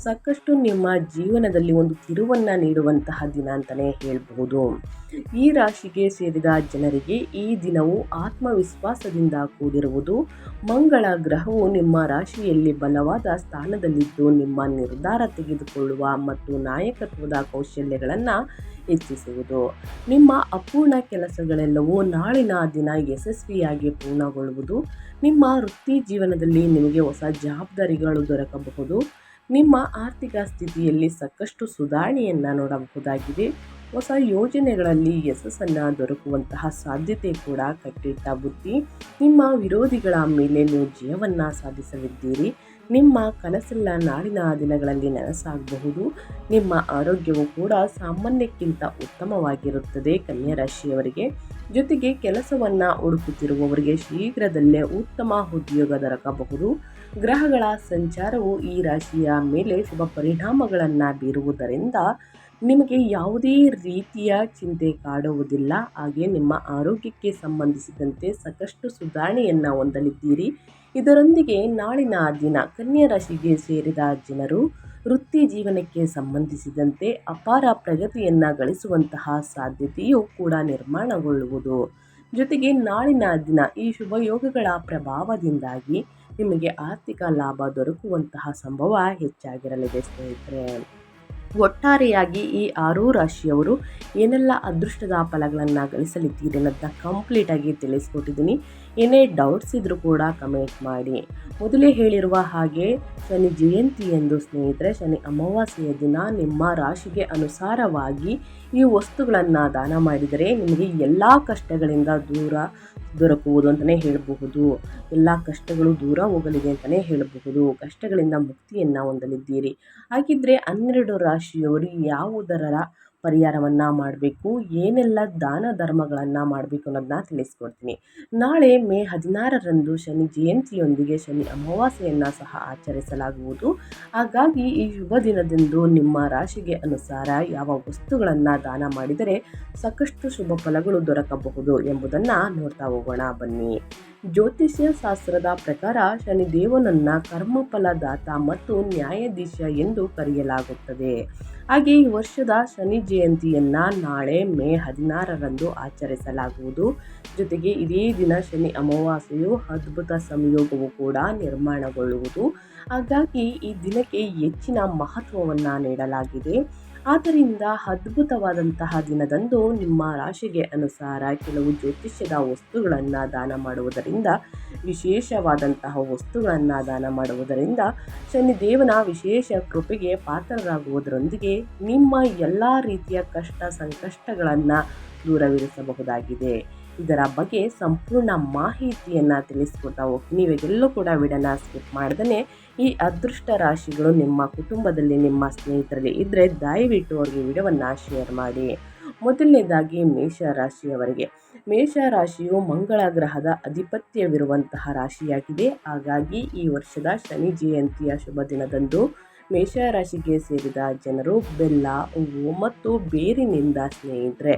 ಸಾಕಷ್ಟು ನಿಮ್ಮ ಜೀವನದಲ್ಲಿ ಒಂದು ತಿರುವನ್ನು ನೀಡುವಂತಹ ದಿನ ಅಂತಲೇ ಹೇಳ್ಬಹುದು. ಈ ರಾಶಿಗೆ ಸೇರಿದ ಜನರಿಗೆ ಈ ದಿನವು ಆತ್ಮವಿಶ್ವಾಸದಿಂದ ಕೂಡಿರುವುದು. ಮಂಗಳ ಗ್ರಹವು ನಿಮ್ಮ ರಾಶಿಯಲ್ಲಿ ಬಲವಾದ ಸ್ಥಾನದಲ್ಲಿದ್ದು ನಿಮ್ಮ ನಿರ್ಧಾರ ತೆಗೆದುಕೊಳ್ಳುವ ಮತ್ತು ನಾಯಕತ್ವದ ಕೌಶಲ್ಯಗಳನ್ನು ಹೆಚ್ಚಿಸುವುದು. ನಿಮ್ಮ ಅಪೂರ್ಣ ಕೆಲಸಗಳೆಲ್ಲವೂ ನಾಳಿನ ದಿನ ಯಶಸ್ವಿಯಾಗಿ ಪೂರ್ಣಗೊಳ್ಳುವುದು. ನಿಮ್ಮ ವೃತ್ತಿ ಜೀವನದಲ್ಲಿ ನಿಮಗೆ ಹೊಸ ಜವಾಬ್ದಾರಿಗಳು ದೊರಕಬಹುದು. ನಿಮ್ಮ ಆರ್ಥಿಕ ಸ್ಥಿತಿಯಲ್ಲಿ ಸಾಕಷ್ಟು ಸುಧಾರಣೆಯನ್ನು ನೋಡಬಹುದಾಗಿದೆ. ಹೊಸ ಯೋಜನೆಗಳಲ್ಲಿ ಯಶಸ್ಸನ್ನು ದೊರಕುವಂತಹ ಸಾಧ್ಯತೆ ಕೂಡ ಕಟ್ಟಿಟ್ಟ ಬುದ್ಧಿ. ನಿಮ್ಮ ವಿರೋಧಿಗಳ ಮೇಲೆ ನೀವು ಜಯವನ್ನು ಸಾಧಿಸಲಿದ್ದೀರಿ. ನಿಮ್ಮ ಕನಸೆಲ್ಲ ನಾಳಿನ ದಿನಗಳಲ್ಲಿ ನನಸಾಗಬಹುದು. ನಿಮ್ಮ ಆರೋಗ್ಯವು ಕೂಡ ಸಾಮಾನ್ಯಕ್ಕಿಂತ ಉತ್ತಮವಾಗಿರುತ್ತದೆ ಕನ್ಯಾ ರಾಶಿಯವರಿಗೆ. ಜೊತೆಗೆ ಕೆಲಸವನ್ನು ಹುಡುಕುತ್ತಿರುವವರಿಗೆ ಶೀಘ್ರದಲ್ಲೇ ಉತ್ತಮ ಉದ್ಯೋಗ ದೊರಕಬಹುದು. ಗ್ರಹಗಳ ಸಂಚಾರವು ಈ ರಾಶಿಯ ಮೇಲೆ ಶುಭ ಪರಿಣಾಮಗಳನ್ನು ಬೀರುವುದರಿಂದ ನಿಮಗೆ ಯಾವುದೇ ರೀತಿಯ ಚಿಂತೆ ಕಾಡುವುದಿಲ್ಲ. ಹಾಗೆ ನಿಮ್ಮ ಆರೋಗ್ಯಕ್ಕೆ ಸಂಬಂಧಿಸಿದಂತೆ ಸಾಕಷ್ಟು ಸುಧಾರಣೆಯನ್ನು ಹೊಂದಲಿದ್ದೀರಿ. ಇದರೊಂದಿಗೆ ನಾಳಿನ ದಿನ ಕನ್ಯಾ ರಾಶಿಗೆ ಸೇರಿದ ಜನರು ವೃತ್ತಿ ಜೀವನಕ್ಕೆ ಸಂಬಂಧಿಸಿದಂತೆ ಅಪಾರ ಪ್ರಗತಿಯನ್ನು ಗಳಿಸುವಂತಹ ಸಾಧ್ಯತೆಯೂ ಕೂಡ ನಿರ್ಮಾಣಗೊಳ್ಳುವುದು. ಜೊತೆಗೆ ನಾಳಿನ ದಿನ ಈ ಶುಭ ಯೋಗಗಳ ಪ್ರಭಾವದಿಂದಾಗಿ ನಿಮಗೆ ಆರ್ಥಿಕ ಲಾಭ ದೊರಕುವಂತಹ ಸಂಭವ ಹೆಚ್ಚಾಗಿರಲಿದೆ ಸ್ನೇಹಿತರೆ. ಒಟ್ಟಾರೆಯಾಗಿ ಈ 6 ರಾಶಿಯವರು ಏನೆಲ್ಲ ಅದೃಷ್ಟದ ಫಲಗಳನ್ನು ಗಳಿಸಲಿದ್ದೀರಿ ಅನ್ನೋದನ್ನ ಕಂಪ್ಲೀಟಾಗಿ ತಿಳಿಸ್ಕೊಟ್ಟಿದ್ದೀನಿ. ಏನೇ ಡೌಟ್ಸ್ ಇದ್ದರೂ ಕೂಡ ಕಮೆಂಟ್ ಮಾಡಿ. ಮೊದಲೇ ಹೇಳಿರುವ ಹಾಗೆ ಶನಿ ಜಯಂತಿ ಎಂದು ಸ್ನೇಹಿತರೆ, ಶನಿ ಅಮಾವಾಸ್ಯೆಯ ದಿನ ನಿಮ್ಮ ರಾಶಿಗೆ ಅನುಸಾರವಾಗಿ ಈ ವಸ್ತುಗಳನ್ನು ದಾನ ಮಾಡಿದರೆ ನಿಮಗೆ ಎಲ್ಲ ಕಷ್ಟಗಳಿಂದ ದೂರ ದೊರಕುವುದು ಅಂತಲೇ ಹೇಳಬಹುದು. ಎಲ್ಲ ಕಷ್ಟಗಳು ದೂರ ಹೋಗಲಿದೆ ಅಂತಲೇ ಹೇಳಬಹುದು. ಕಷ್ಟಗಳಿಂದ ಮುಕ್ತಿಯನ್ನು ಹೊಂದಲಿದ್ದೀರಿ. ಹಾಗಿದ್ದರೆ 12 ರಾಶಿಯವರು ಯಾವುದರ ಪರಿಹಾರವನ್ನು ಮಾಡಬೇಕು, ಏನೆಲ್ಲ ದಾನ ಧರ್ಮಗಳನ್ನು ಮಾಡಬೇಕು ಅನ್ನೋದನ್ನ ತಿಳಿಸ್ಕೊಡ್ತೀನಿ. ನಾಳೆ ಮೇ 16ರಂದು ಶನಿ ಜಯಂತಿಯೊಂದಿಗೆ ಶನಿ ಅಮಾವಾಸ್ಯೆಯನ್ನು ಸಹ ಆಚರಿಸಲಾಗುವುದು. ಹಾಗಾಗಿ ಈ ಶುಭ ದಿನದಂದು ನಿಮ್ಮ ರಾಶಿಗೆ ಅನುಸಾರ ಯಾವ ವಸ್ತುಗಳನ್ನು ದಾನ ಮಾಡಿದರೆ ಸಾಕಷ್ಟು ಶುಭ ಫಲಗಳು ದೊರಕಬಹುದು ಎಂಬುದನ್ನು ನೋಡ್ತಾ ಹೋಗೋಣ ಬನ್ನಿ. ಜ್ಯೋತಿಷ್ಯ ಶಾಸ್ತ್ರದ ಪ್ರಕಾರ ಶನಿದೇವನನ್ನ ಕರ್ಮಫಲದಾತ ಮತ್ತು ನ್ಯಾಯಾಧೀಶ ಎಂದು ಕರೆಯಲಾಗುತ್ತದೆ. ಹಾಗೆ ಈ ವರ್ಷದ ಶನಿ ಜಯಂತಿಯನ್ನು ನಾಳೆ ಮೇ 16ರಂದು ಆಚರಿಸಲಾಗುವುದು. ಜೊತೆಗೆ ಇದೇ ದಿನ ಶನಿ ಅಮಾವಾಸ್ಯೆಯು ಅದ್ಭುತ ಸಂಯೋಗವು ಕೂಡ ನಿರ್ಮಾಣಗೊಳ್ಳುವುದು. ಹಾಗಾಗಿ ಈ ದಿನಕ್ಕೆ ಹೆಚ್ಚಿನ ಮಹತ್ವವನ್ನು ನೀಡಲಾಗಿದೆ. ಆದ್ದರಿಂದ ಅದ್ಭುತವಾದಂತಹ ದಿನದಂದು ನಿಮ್ಮ ರಾಶಿಗೆ ಅನುಸಾರ ಕೆಲವು ಜ್ಯೋತಿಷ್ಯದ ವಸ್ತುಗಳನ್ನು ದಾನ ಮಾಡುವುದರಿಂದ, ವಿಶೇಷವಾದಂತಹ ವಸ್ತುಗಳನ್ನು ದಾನ ಮಾಡುವುದರಿಂದ ಶನಿದೇವನ ವಿಶೇಷ ಕೃಪೆಗೆ ಪಾತ್ರರಾಗುವುದರೊಂದಿಗೆ ನಿಮ್ಮ ಎಲ್ಲ ರೀತಿಯ ಕಷ್ಟ ಸಂಕಷ್ಟಗಳನ್ನು ದೂರವಿರಿಸಬಹುದಾಗಿದೆ. ಇದರ ಬಗ್ಗೆ ಸಂಪೂರ್ಣ ಮಾಹಿತಿಯನ್ನು ತಿಳಿಸ್ಕೊಡ್ತಾ ಹೋಗ್ತೀನಿ. ಇವಾಗೆಲ್ಲೂ ಕೂಡ ವಿಡಿಯೋನ ಸ್ಕಿಪ್ ಮಾಡ್ದೇ ಈ ಅದೃಷ್ಟ ರಾಶಿಗಳು ನಿಮ್ಮ ಕುಟುಂಬದಲ್ಲಿ ನಿಮ್ಮ ಸ್ನೇಹಿತರಲ್ಲಿ ಇದ್ದರೆ ದಯವಿಟ್ಟು ಅವ್ರಿಗೆ ವಿಡಿಯೋವನ್ನು ಶೇರ್ ಮಾಡಿ. ಮೊದಲನೇದಾಗಿ ಮೇಷರಾಶಿಯವರಿಗೆ. ಮೇಷರಾಶಿಯು ಮಂಗಳ ಗ್ರಹದ ಅಧಿಪತ್ಯವಿರುವಂತಹ ರಾಶಿಯಾಗಿದೆ. ಹಾಗಾಗಿ ಈ ವರ್ಷದ ಶನಿ ಜಯಂತಿಯ ಶುಭ ದಿನದಂದು ಮೇಷರಾಶಿಗೆ ಸೇರಿದ ಜನರು ಬೆಲ್ಲ, ಹೂವು ಮತ್ತು ಬೇರಿನಿಂದ ಸ್ನೇಹಿತರೆ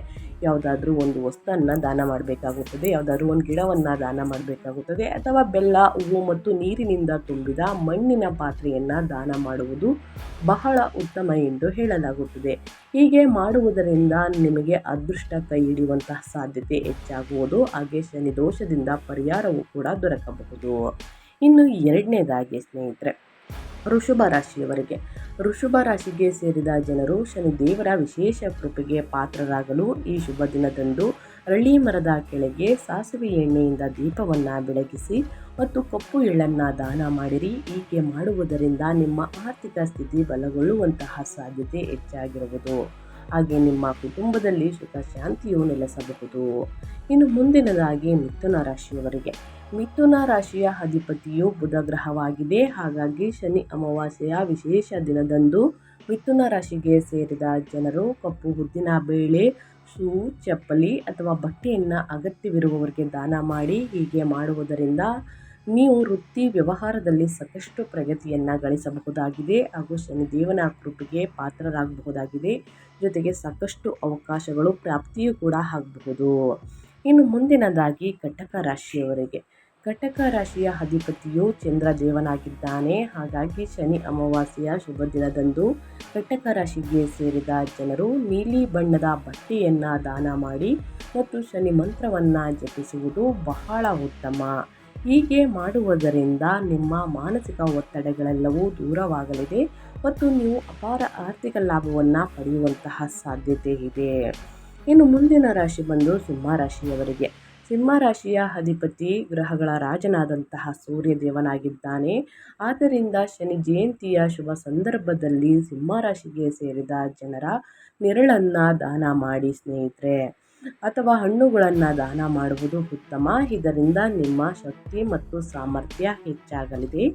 ಯಾವುದಾದ್ರೂ ಒಂದು ವಸ್ತುವನ್ನು ದಾನ ಮಾಡಬೇಕಾಗುತ್ತದೆ, ಯಾವುದಾದ್ರೂ ಒಂದು ಗಿಡವನ್ನು ದಾನ ಮಾಡಬೇಕಾಗುತ್ತದೆ, ಅಥವಾ ಬೆಲ್ಲ, ಹೂವು ಮತ್ತು ನೀರಿನಿಂದ ತುಂಬಿದ ಮಣ್ಣಿನ ಪಾತ್ರೆಯನ್ನು ದಾನ ಮಾಡುವುದು ಬಹಳ ಉತ್ತಮ ಎಂದು ಹೇಳಲಾಗುತ್ತದೆ. ಹೀಗೆ ಮಾಡುವುದರಿಂದ ನಿಮಗೆ ಅದೃಷ್ಟ ಕೈ ಹಿಡಿಯುವಂತಹ ಸಾಧ್ಯತೆ ಹೆಚ್ಚಾಗುವುದು, ಹಾಗೆ ಶನಿ ದೋಷದಿಂದ ಪರಿಹಾರವೂ ಕೂಡ ದೊರಕಬಹುದು. ಇನ್ನು ಎರಡನೇದಾಗಿ ಸ್ನೇಹಿತರೆ ವೃಷಭ ರಾಶಿಯವರಿಗೆ. ವೃಷಭ ರಾಶಿಗೆ ಸೇರಿದ ಜನರು ಶನಿದೇವರ ವಿಶೇಷ ಕೃಪೆಗೆ ಪಾತ್ರರಾಗಲು ಈ ಶುಭ ದಿನದಂದು ಅರಳಿ ಮರದ ಕೆಳಗೆ ಸಾಸಿವೆ ಎಣ್ಣೆಯಿಂದ ದೀಪವನ್ನು ಬೆಳಗಿಸಿ ಮತ್ತು ಕಪ್ಪು ಎಳ್ಳನ್ನು ದಾನ ಮಾಡಿರಿ. ಹೀಗೆ ಮಾಡುವುದರಿಂದ ನಿಮ್ಮ ಆರ್ಥಿಕ ಸ್ಥಿತಿ ಬಲಗೊಳ್ಳುವಂತಹ ಸಾಧ್ಯತೆ ಹೆಚ್ಚಾಗಿರುವುದು, ಹಾಗೆ ನಿಮ್ಮ ಕುಟುಂಬದಲ್ಲಿ ಸುಖ ಶಾಂತಿಯು ನೆಲೆಸಬಹುದು. ಇನ್ನು ಮುಂದಿನದಾಗಿ ಮಿಥುನ ರಾಶಿಯವರಿಗೆ. ಮಿಥುನ ರಾಶಿಯ ಅಧಿಪತಿಯು ಬುಧ ಗ್ರಹವಾಗಿದೆ. ಹಾಗಾಗಿ ಶನಿ ಅಮಾವಾಸ್ಯೆಯ ವಿಶೇಷ ದಿನದಂದು ಮಿಥುನ ರಾಶಿಗೆ ಸೇರಿದ ಜನರು ಕಪ್ಪು ಉದ್ದಿನ ಬೇಳೆ, ಶೂ, ಚಪ್ಪಲಿ ಅಥವಾ ಬಟ್ಟೆಯನ್ನು ಅಗತ್ಯವಿರುವವರಿಗೆ ದಾನ ಮಾಡಿ. ಹೀಗೆ ಮಾಡುವುದರಿಂದ ನೀವು ವೃತ್ತಿ ವ್ಯವಹಾರದಲ್ಲಿ ಸಾಕಷ್ಟು ಪ್ರಗತಿಯನ್ನು ಗಳಿಸಬಹುದಾಗಿದೆ, ಹಾಗೂ ಶನಿದೇವನ ಕೃಪೆಗೆ ಪಾತ್ರರಾಗಬಹುದಾಗಿದೆ. ಜೊತೆಗೆ ಸಾಕಷ್ಟು ಅವಕಾಶಗಳು ಪ್ರಾಪ್ತಿಯೂ ಕೂಡ ಆಗಬಹುದು. ಇನ್ನು ಮುಂದಿನದಾಗಿ ಕಟಕ ರಾಶಿಯವರಿಗೆ. ಕಟಕ ರಾಶಿಯ ಅಧಿಪತಿಯು ಚಂದ್ರದೇವನಾಗಿದ್ದಾನೆ. ಹಾಗಾಗಿ ಶನಿ ಅಮಾವಾಸ್ಯೆಯ ಶುಭ ದಿನದಂದು ಕಟಕ ರಾಶಿಗೆ ಸೇರಿದ ಜನರು ನೀಲಿ ಬಣ್ಣದ ಬಟ್ಟೆಯನ್ನು ದಾನ ಮಾಡಿ ಮತ್ತು ಶನಿ ಮಂತ್ರವನ್ನು ಜಪಿಸುವುದು ಬಹಳ ಉತ್ತಮ. ಹೀಗೆ ಮಾಡುವುದರಿಂದ ನಿಮ್ಮ ಮಾನಸಿಕ ಒತ್ತಡಗಳೆಲ್ಲವೂ ದೂರವಾಗಲಿದೆ ಮತ್ತು ನೀವು ಅಪಾರ ಆರ್ಥಿಕ ಲಾಭವನ್ನು ಪಡೆಯುವಂತಹ ಸಾಧ್ಯತೆ ಇದೆ. ಇನ್ನು ಮುಂದಿನ ರಾಶಿ ಬಂದು ಸಿಂಹ ರಾಶಿಯವರಿಗೆ. ಸಿಂಹ ರಾಶಿಯ ಅಧಿಪತಿ ಗ್ರಹಗಳ ರಾಜನಾದಂತಹ ಸೂರ್ಯ ದೇವನಾಗಿದ್ದಾನೆ. ಆದ್ದರಿಂದ ಶನಿ ಜಯಂತಿಯ ಶುಭ ಸಂದರ್ಭದಲ್ಲಿ ಸಿಂಹ ರಾಶಿಗೆ ಸೇರಿದ ಜನರ ನೆರಳನ್ನು ದಾನ ಮಾಡಿ ಸ್ನೇಹಿತರೆ, ಅಥವಾ ಹಣ್ಣುಗಳನ್ನು ದಾನ ಮಾಡುವುದು ಉತ್ತಮ. ಇದರಿಂದ ನಿಮ್ಮ ಶಕ್ತಿ ಮತ್ತು ಸಾಮರ್ಥ್ಯ ಹೆಚ್ಚಾಗಲಿದೆ,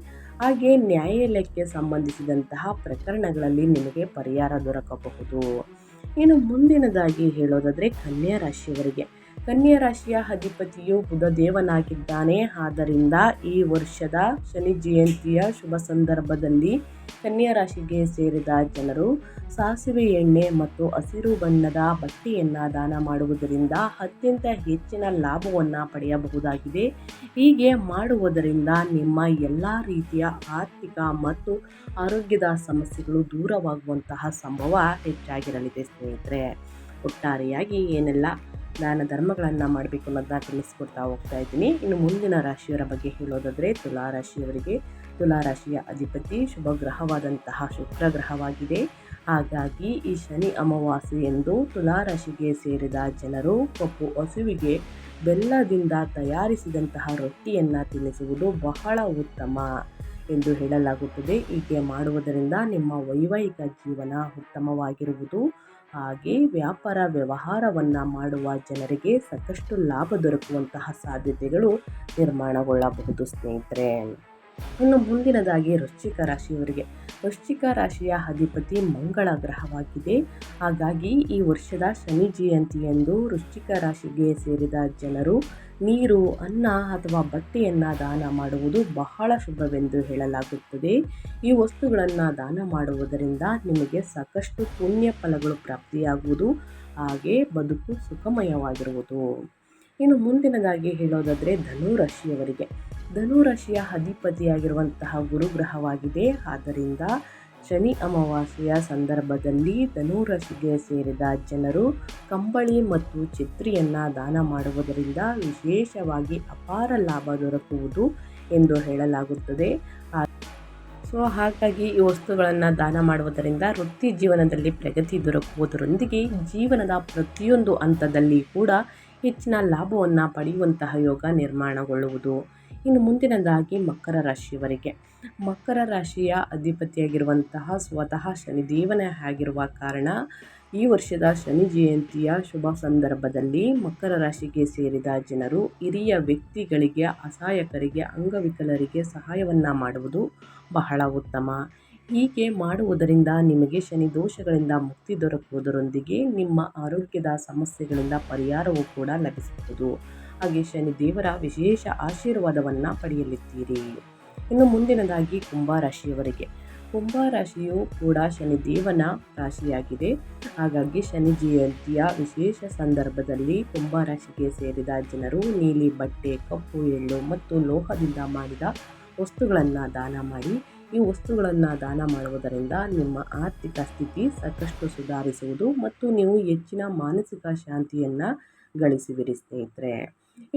ಹಾಗೆ ನ್ಯಾಯಾಲಯಕ್ಕೆ ಸಂಬಂಧಿಸಿದಂತಹ ಪ್ರಕರಣಗಳಲ್ಲಿ ನಿಮಗೆ ಪರಿಹಾರ ದೊರಕಬಹುದು. ಇನ್ನು ಮುಂದಿನದಾಗಿ ಹೇಳೋದಾದರೆ ಕನ್ಯಾ ರಾಶಿಯವರಿಗೆ. ಕನ್ಯಾ ರಾಶಿಯ ಅಧಿಪತಿಯು ಬುಧ ದೇವನಾಗಿದ್ದಾನೆ. ಆದ್ದರಿಂದ ಈ ವರ್ಷದ ಶನಿ ಜಯಂತಿಯ ಶುಭ ಸಂದರ್ಭದಲ್ಲಿ ಕನ್ಯಾ ರಾಶಿಗೆ ಸೇರಿದ ಜನರು ಸಾಸಿವೆ ಎಣ್ಣೆ ಮತ್ತು ಹಸಿರು ಬಣ್ಣದ ಬಟ್ಟೆಯನ್ನು ದಾನ ಮಾಡುವುದರಿಂದ ಅತ್ಯಂತ ಹೆಚ್ಚಿನ ಲಾಭವನ್ನು ಪಡೆಯಬಹುದಾಗಿದೆ. ಹೀಗೆ ಮಾಡುವುದರಿಂದ ನಿಮ್ಮ ಎಲ್ಲ ರೀತಿಯ ಆರ್ಥಿಕ ಮತ್ತು ಆರೋಗ್ಯದ ಸಮಸ್ಯೆಗಳು ದೂರವಾಗುವಂತಹ ಸಂಭವ ಹೆಚ್ಚಾಗಿರಲಿದೆ ಸ್ನೇಹಿತರೆ. ಒಟ್ಟಾರೆಯಾಗಿ ಏನೆಲ್ಲ ದಾನ ಧರ್ಮಗಳನ್ನು ಮಾಡಬೇಕು ಅನ್ನೋದನ್ನ ತಿಳಿಸ್ಕೊಡ್ತಾ ಹೋಗ್ತಾ ಇದ್ದೀನಿ. ಇನ್ನು ಮುಂದಿನ ರಾಶಿಯವರ ಬಗ್ಗೆ ಹೇಳೋದಾದರೆ ತುಲಾರಾಶಿಯವರಿಗೆ. ತುಲಾರಾಶಿಯ ಅಧಿಪತಿ ಶುಭ ಗ್ರಹವಾದಂತಹ ಶುಕ್ರ ಗ್ರಹವಾಗಿದೆ. ಹಾಗಾಗಿ ಈ ಶನಿ ಅಮಾವಾಸ್ಯೆಯಂದು ತುಲಾರಾಶಿಗೆ ಸೇರಿದ ಜನರು ಕಪ್ಪು ಹಸುವಿಗೆ ಬೆಲ್ಲದಿಂದ ತಯಾರಿಸಿದಂತಹ ರೊಟ್ಟಿಯನ್ನು ತಿನ್ನಿಸುವುದು ಬಹಳ ಉತ್ತಮ ಎಂದು ಹೇಳಲಾಗುತ್ತದೆ. ಹೀಗೆ ಮಾಡುವುದರಿಂದ ನಿಮ್ಮ ವೈವಾಹಿಕ ಜೀವನ ಉತ್ತಮವಾಗಿರುವುದು, ಹಾಗೆ ವ್ಯಾಪಾರ ವ್ಯವಹಾರವನ್ನು ಮಾಡುವ ಜನರಿಗೆ ಸಾಕಷ್ಟು ಲಾಭ ದೊರಕುವಂತಹ ಸಾಧ್ಯತೆಗಳು ನಿರ್ಮಾಣಗೊಳ್ಳಬಹುದು ಸ್ನೇಹಿತರೆ. ಇನ್ನು ಮುಂದಿನದಾಗಿ ವೃಶ್ಚಿಕ ರಾಶಿಯವರಿಗೆ. ವೃಶ್ಚಿಕ ರಾಶಿಯ ಅಧಿಪತಿ ಮಂಗಳ ಗ್ರಹವಾಗಿದೆ. ಹಾಗಾಗಿ ಈ ವರ್ಷದ ಶನಿ ಜಯಂತಿಯಂದು ವೃಶ್ಚಿಕ ರಾಶಿಗೆ ಸೇರಿದ ಜನರು ನೀರು, ಅನ್ನ ಅಥವಾ ಬಟ್ಟೆಯನ್ನು ದಾನ ಮಾಡುವುದು ಬಹಳ ಶುಭವೆಂದು ಹೇಳಲಾಗುತ್ತದೆ. ಈ ವಸ್ತುಗಳನ್ನು ದಾನ ಮಾಡುವುದರಿಂದ ನಿಮಗೆ ಸಾಕಷ್ಟು ಪುಣ್ಯ ಫಲಗಳು ಪ್ರಾಪ್ತಿಯಾಗುವುದು, ಹಾಗೆ ಬದುಕು ಸುಖಮಯವಾಗಿರುವುದು. ಇನ್ನು ಮುಂದಿನದಾಗಿ ಹೇಳೋದಾದರೆ ಧನುರಾಶಿಯವರಿಗೆ. ಧನುರಾಶಿಯ ಅಧಿಪತಿಯಾಗಿರುವಂತಹ ಗುರುಗ್ರಹವಾಗಿದೆ. ಆದ್ದರಿಂದ ಶನಿ ಅಮಾವಾಸ್ಯೆಯ ಸಂದರ್ಭದಲ್ಲಿ ಧನುರಾಶಿಗೆ ಸೇರಿದ ಜನರು ಕಂಬಳಿ ಮತ್ತು ಛತ್ರಿಯನ್ನು ದಾನ ಮಾಡುವುದರಿಂದ ವಿಶೇಷವಾಗಿ ಅಪಾರ ಲಾಭ ದೊರಕುವುದು ಎಂದು ಹೇಳಲಾಗುತ್ತದೆ. ಹಾಗಾಗಿ ಈ ವಸ್ತುಗಳನ್ನು ದಾನ ಮಾಡುವುದರಿಂದ ವೃತ್ತಿ ಜೀವನದಲ್ಲಿ ಪ್ರಗತಿ ದೊರಕುವುದರೊಂದಿಗೆ ಜೀವನದ ಪ್ರತಿಯೊಂದು ಹಂತದಲ್ಲಿ ಕೂಡ ಹೆಚ್ಚಿನ ಲಾಭವನ್ನು ಪಡೆಯುವಂತಹ ಯೋಗ ನಿರ್ಮಾಣಗೊಳ್ಳುವುದು. ಇನ್ನು ಮುಂದಿನದಾಗಿ ಮಕರ ರಾಶಿಯವರಿಗೆ. ಮಕರ ರಾಶಿಯ ಅಧಿಪತಿಯಾಗಿರುವಂತಹ ಸ್ವತಃ ಶನಿದೇವನೇ ಆಗಿರುವ ಕಾರಣ ಈ ವರ್ಷದ ಶನಿ ಜಯಂತಿಯ ಶುಭ ಸಂದರ್ಭದಲ್ಲಿ ಮಕರ ರಾಶಿಗೆ ಸೇರಿದ ಜನರು ಹಿರಿಯ ವ್ಯಕ್ತಿಗಳಿಗೆ, ಅಸಹಾಯಕರಿಗೆ, ಅಂಗವಿಕಲರಿಗೆ ಸಹಾಯವನ್ನು ಮಾಡುವುದು ಬಹಳ ಉತ್ತಮ. ಹೀಗೆ ಮಾಡುವುದರಿಂದ ನಿಮಗೆ ಶನಿ ದೋಷಗಳಿಂದ ಮುಕ್ತಿ ದೊರಕುವುದರೊಂದಿಗೆ ನಿಮ್ಮ ಆರೋಗ್ಯದ ಸಮಸ್ಯೆಗಳಿಂದ ಪರಿಹಾರವೂ ಕೂಡ ಲಭಿಸಬಹುದು. ಹಾಗೆ ಶನಿ ದೇವರ ವಿಶೇಷ ಆಶೀರ್ವಾದವನ್ನು ಪಡೆಯಲಿದ್ದೀರಿ. ಇನ್ನು ಮುಂದಿನದಾಗಿ ಕುಂಭರಾಶಿಯವರಿಗೆ. ಕುಂಭರಾಶಿಯು ಕೂಡ ಶನಿದೇವನ ರಾಶಿಯಾಗಿದೆ. ಹಾಗಾಗಿ ಶನಿ ಜಯಂತಿಯ ವಿಶೇಷ ಸಂದರ್ಭದಲ್ಲಿ ಕುಂಭರಾಶಿಗೆ ಸೇರಿದ ಜನರು ನೀಲಿ ಬಟ್ಟೆ, ಕಪ್ಪು ಎಳ್ಳು ಮತ್ತು ಲೋಹದಿಂದ ಮಾಡಿದ ವಸ್ತುಗಳನ್ನು ದಾನ ಮಾಡಿ. ಈ ವಸ್ತುಗಳನ್ನು ದಾನ ಮಾಡುವುದರಿಂದ ನಿಮ್ಮ ಆರ್ಥಿಕ ಸ್ಥಿತಿ ಸಾಕಷ್ಟು ಸುಧಾರಿಸುವುದು ಮತ್ತು ನೀವು ಹೆಚ್ಚಿನ ಮಾನಸಿಕ ಶಾಂತಿಯನ್ನು ಗಳಿಸುವಿರಿ ಸ್ನೇಹಿತರೆ.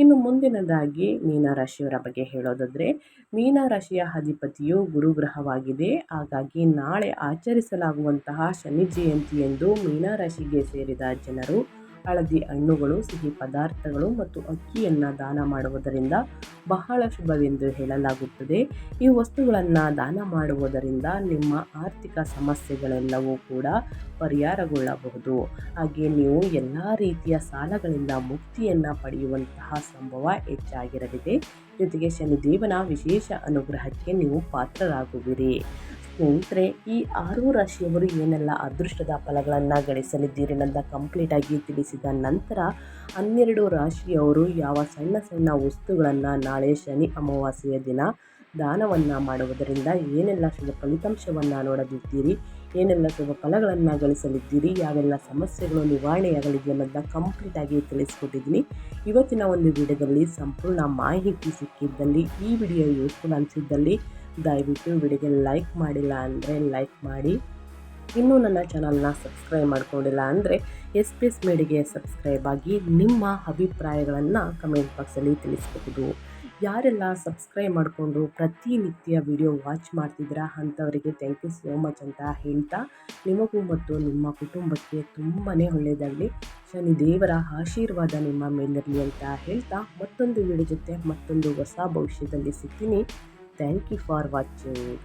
ಇನ್ನು ಮುಂದಿನದಾಗಿ ಮೀನರಾಶಿಯವರ ಬಗ್ಗೆ ಹೇಳೋದಾದರೆ, ಮೀನರಾಶಿಯ ಅಧಿಪತಿಯು ಗುರುಗ್ರಹವಾಗಿದೆ. ಹಾಗಾಗಿ ನಾಳೆ ಆಚರಿಸಲಾಗುವಂತಹ ಶನಿ ಜಯಂತಿಯಂದು ಮೀನರಾಶಿಗೆ ಸೇರಿದ ಜನರು ಹಳದಿ ಹಣ್ಣುಗಳು, ಸಿಹಿ ಪದಾರ್ಥಗಳು ಮತ್ತು ಅಕ್ಕಿಯನ್ನು ದಾನ ಮಾಡುವುದರಿಂದ ಬಹಳ ಶುಭವೆಂದು ಹೇಳಲಾಗುತ್ತದೆ. ಈ ವಸ್ತುಗಳನ್ನು ದಾನ ಮಾಡುವುದರಿಂದ ನಿಮ್ಮ ಆರ್ಥಿಕ ಸಮಸ್ಯೆಗಳೆಲ್ಲವೂ ಕೂಡ ಪರಿಹಾರಗೊಳ್ಳಬಹುದು. ಹಾಗೆ ನೀವು ಎಲ್ಲ ರೀತಿಯ ಸಾಲಗಳಿಂದ ಮುಕ್ತಿಯನ್ನು ಪಡೆಯುವಂತಹ ಸಂಭವ ಹೆಚ್ಚಾಗಿರಲಿದೆ. ಜೊತೆಗೆ ಶನಿದೇವನ ವಿಶೇಷ ಅನುಗ್ರಹಕ್ಕೆ ನೀವು ಪಾತ್ರರಾಗುವಿರಿ. ಸ್ನೇಹಿತರೆ, ಈ 6 ರಾಶಿಯವರು ಏನೆಲ್ಲ ಅದೃಷ್ಟದ ಫಲಗಳನ್ನು ಗಳಿಸಲಿದ್ದೀರಿ ಅಂತ ಕಂಪ್ಲೀಟಾಗಿ ತಿಳಿಸಿದ ನಂತರ 12 ರಾಶಿಯವರು ಯಾವ ಸಣ್ಣ ಸಣ್ಣ ವಸ್ತುಗಳನ್ನು ನಾಳೆ ಶನಿ ಅಮಾವಾಸ್ಯೆಯ ದಿನ ದಾನವನ್ನು ಮಾಡುವುದರಿಂದ ಏನೆಲ್ಲ ಶುಭ ಫಲಿತಾಂಶವನ್ನು ನೋಡಲಿದ್ದೀರಿ, ಏನೆಲ್ಲ ಶುಭ ಫಲಗಳನ್ನು ಗಳಿಸಲಿದ್ದೀರಿ, ಯಾವೆಲ್ಲ ಸಮಸ್ಯೆಗಳು ನಿವಾರಣೆಯಾಗಲಿದೆ ಅನ್ನೋದನ್ನ ಕಂಪ್ಲೀಟಾಗಿ ತಿಳಿಸ್ಕೊಟ್ಟಿದ್ದೀನಿ. ಇವತ್ತಿನ ಒಂದು ವಿಡಿಯೋದಲ್ಲಿ ಸಂಪೂರ್ಣ ಮಾಹಿತಿ ಸಿಕ್ಕಿದ್ದಲ್ಲಿ, ಈ ವಿಡಿಯೋ ಯೂಸ್ಫುಲ್ ಅನಿಸಿದ್ದಲ್ಲಿ ದಯವಿಟ್ಟು ವಿಡಿಯೋಗೆ ಲೈಕ್ ಮಾಡಿಲ್ಲ ಅಂದರೆ ಲೈಕ್ ಮಾಡಿ. ಇನ್ನೂ ನನ್ನ ಚಾನಲ್ನ ಸಬ್ಸ್ಕ್ರೈಬ್ ಮಾಡ್ಕೊಂಡಿಲ್ಲ ಅಂದರೆ SPS ಮೀಡಿಯಾಗೆ ಸಬ್ಸ್ಕ್ರೈಬ್ ಆಗಿ ನಿಮ್ಮ ಅಭಿಪ್ರಾಯಗಳನ್ನು ಕಮೆಂಟ್ ಬಾಕ್ಸಲ್ಲಿ ತಿಳಿಸಬಹುದು. ಯಾರೆಲ್ಲ ಸಬ್ಸ್ಕ್ರೈಬ್ ಮಾಡಿಕೊಂಡು ಪ್ರತಿನಿತ್ಯ ವಿಡಿಯೋ ವಾಚ್ ಮಾಡ್ತಿದ್ದೀರಾ ಅಂಥವರಿಗೆ ಥ್ಯಾಂಕ್ ಯು ಸೋ ಮಚ್ ಅಂತ ಹೇಳ್ತಾ, ನಿಮಗೂ ಮತ್ತು ನಿಮ್ಮ ಕುಟುಂಬಕ್ಕೆ ತುಂಬಾ ಒಳ್ಳೆಯದಾಗಲಿ, ಶನಿ ದೇವರ ಆಶೀರ್ವಾದ ನಿಮ್ಮ ಮೇಲಿರಲಿ ಅಂತ ಹೇಳ್ತಾ ಮತ್ತೊಂದು ವಿಡಿಯೋ ಜೊತೆ ಮತ್ತೊಂದು ಹೊಸ ಭವಿಷ್ಯದಲ್ಲಿ ಸಿಗ್ತೀನಿ. Thank you for watching.